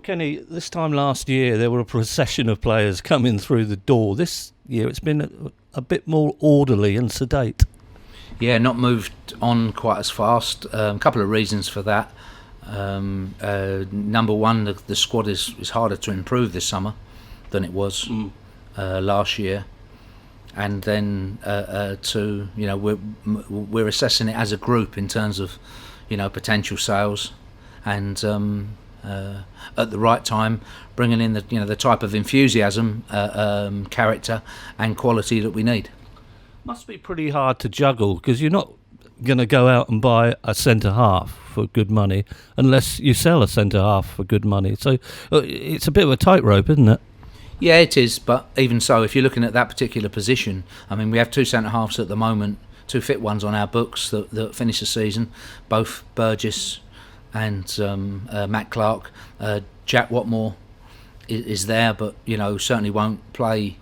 Kenny, this time last year there were a procession of players coming through the door. This year it's been a bit more orderly and sedate. Yeah, not moved on quite as fast. A couple of reasons for that. Number one, the squad is harder to improve this summer than it was last year. And then two, we're assessing it as a group in terms of, potential sales, and at the right time, bringing in the type of enthusiasm, character, and quality that we need. Must be pretty hard to juggle, because you're not going to go out and buy a centre half for good money unless you sell a centre half for good money. So it's a bit of a tightrope, isn't it? Yeah, it is. But even so, if you're looking at that particular position, I mean, we have two centre halves at the moment, two fit ones on our books that finish the season, both Burgess and Matt Clarke. Jack Watmore is there, but certainly won't play,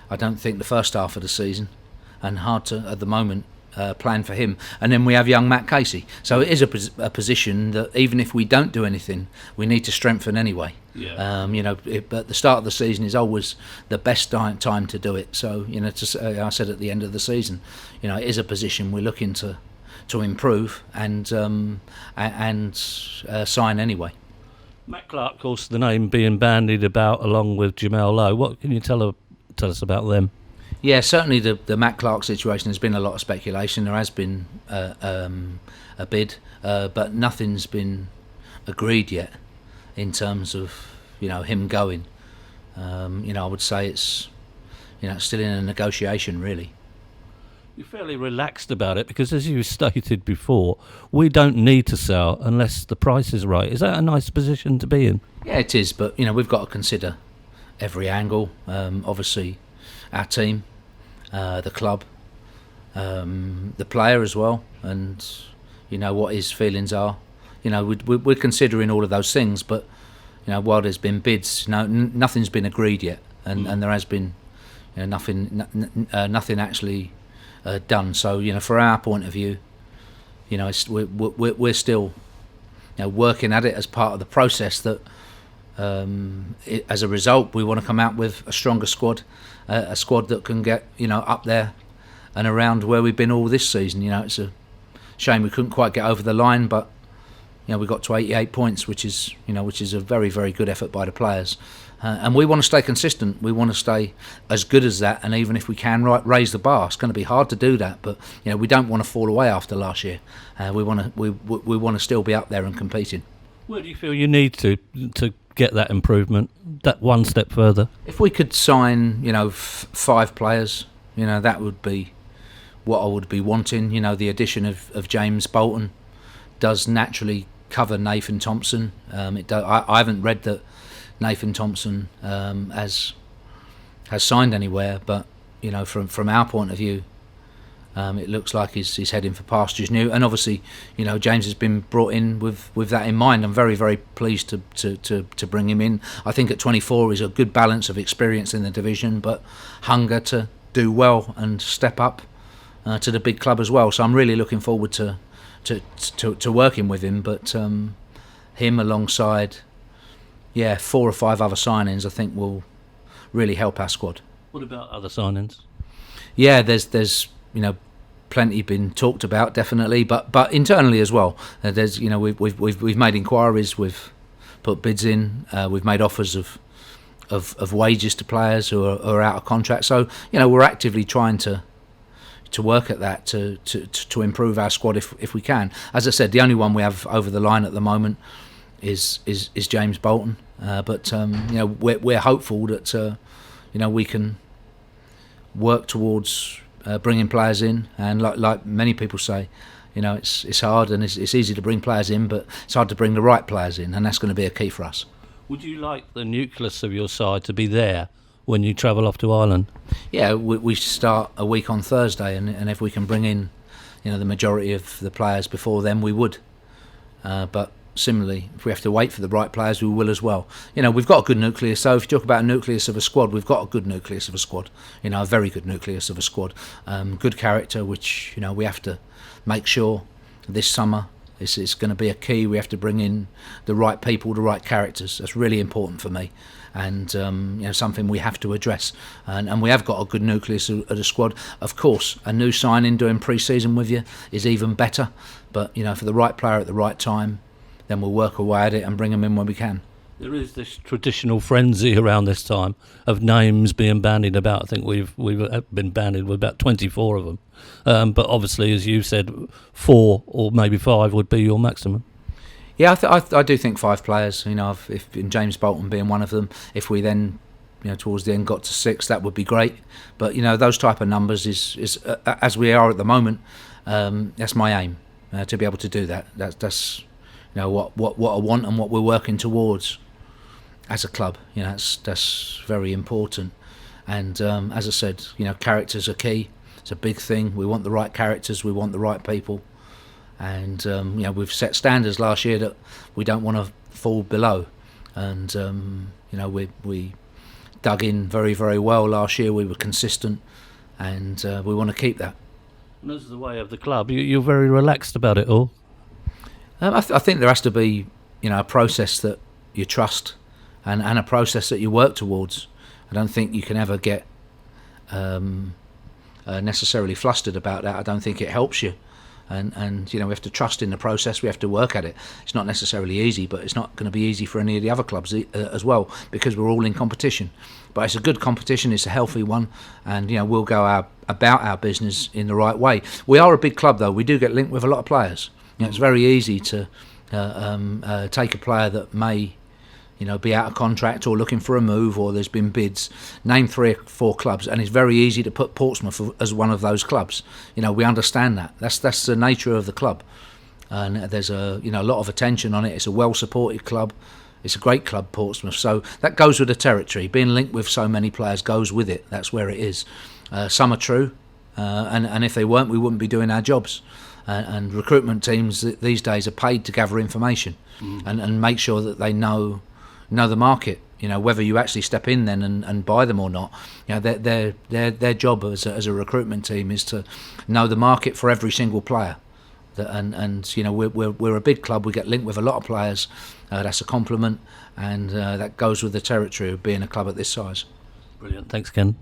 I don't think, the first half of the season, and hard to at the moment plan for him. And then we have young Matt Casey, so it is a position that even if we don't do anything, we need to strengthen anyway. Yeah. But the start of the season is always the best time to do it. So I said at the end of the season, it is a position we're looking to improve and sign anyway. Matt Clarke, of course, the name being bandied about along with Jamal Lowe. What can you tell us about them? Yeah, certainly the Matt Clarke situation has been a lot of speculation. There has been a bid, but nothing's been agreed yet in terms of him going. I would say it's still in a negotiation, really. You're fairly relaxed about it because, as you stated before, we don't need to sell unless the price is right. Is that a nice position to be in? Yeah, it is, but we've got to consider every angle. Obviously, our team, the club, the player as well, and what his feelings are. We're considering all of those things, but while there's been bids, nothing's been agreed yet, and there has been nothing actually done. So for our point of view, we're still working at it as part of the process. That as a result, we want to come out with a stronger squad, a squad that can get up there and around where we've been all this season. It's a shame we couldn't quite get over the line, but we got to 88 points, which is a very, very good effort by the players. And we want to stay consistent. We want to stay as good as that, and even if we can raise the bar. It's going to be hard to do that, but we don't want to fall away after last year. We want to still be up there and competing. Where do you feel you need to get that improvement, that one step further? If we could sign 5 players, that would be what I would be wanting. The addition of James Bolton does naturally cover Nathan Thompson. I haven't read that Nathan Thompson has signed anywhere, but from our point of view, it looks like he's heading for pastures new. And obviously, James has been brought in with that in mind. I'm very, very pleased to bring him in. I think at 24 is a good balance of experience in the division, but hunger to do well and step up to the big club as well. So I'm really looking forward to working with him. But him alongside 4 or 5 other signings, I think will really help our squad. What about other signings? Yeah, there's plenty been talked about, definitely, but internally as well. There's we've made inquiries, we've put bids in, we've made offers of wages to players who are out of contract. So we're actively trying to work at that to improve our squad if we can. As I said, the only one we have over the line at the moment is James Bolton, but we're hopeful that we can work towards bringing players in, and like many people say, it's hard and it's easy to bring players in, but it's hard to bring the right players in, and that's going to be a key for us. Would you like the nucleus of your side to be there when you travel off to Ireland? Yeah, we start a week on Thursday, and if we can bring in the majority of the players before then, we would. But similarly, if we have to wait for the right players, we will as well. We've got a good nucleus. So if you talk about a nucleus of a squad, we've got a good nucleus of a squad. A very good nucleus of a squad. Good character, which we have to make sure this summer It's going to be a key. We have to bring in the right people, the right characters. That's really important for me, and something we have to address. And we have got a good nucleus of the squad. Of course, a new signing doing pre-season with you is even better. But for the right player at the right time, then we'll work away at it and bring them in when we can. There is this traditional frenzy around this time of names being bandied about. I think we've been bandied with about 24 of them. But obviously, as you said, 4 or maybe 5 would be your maximum. Yeah, I do think 5 players. If in James Bolton being one of them. If we then, towards the end got to 6, that would be great. But those type of numbers is as we are at the moment. That's my aim to be able to do that. That's what I want and what we're working towards as a club. That's very important. And as I said, characters are key. It's a big thing. We want the right characters. We want the right people. And we've set standards last year that we don't want to fall below. And we dug in very, very well last year. We were consistent, and we want to keep that. And this is the way of the club. You're very relaxed about it all. I think there has to be, a process that you trust, and a process that you work towards. I don't think you can ever get necessarily flustered about that. I don't think it helps you. And we have to trust in the process. We have to work at it. It's not necessarily easy, but it's not going to be easy for any of the other clubs as well, because we're all in competition. But it's a good competition. It's a healthy one, and we'll go about our business in the right way. We are a big club, though. We do get linked with a lot of players. It's very easy to take a player that may be out of contract or looking for a move, or there's been bids. Name 3 or 4 clubs, and it's very easy to put Portsmouth as one of those clubs. We understand that. That's the nature of the club, and there's a lot of attention on it. It's a well-supported club. It's a great club, Portsmouth. So that goes with the territory. Being linked with so many players goes with it. That's where it is. Some are true, and if they weren't, we wouldn't be doing our jobs. And recruitment teams these days are paid to gather information and make sure that they know the market. Whether you actually step in then and buy them or not. Their job as a recruitment team is to know the market for every single player. We're a big club. We get linked with a lot of players. That's a compliment, and that goes with the territory of being a club at this size. Brilliant. Thanks, Ken.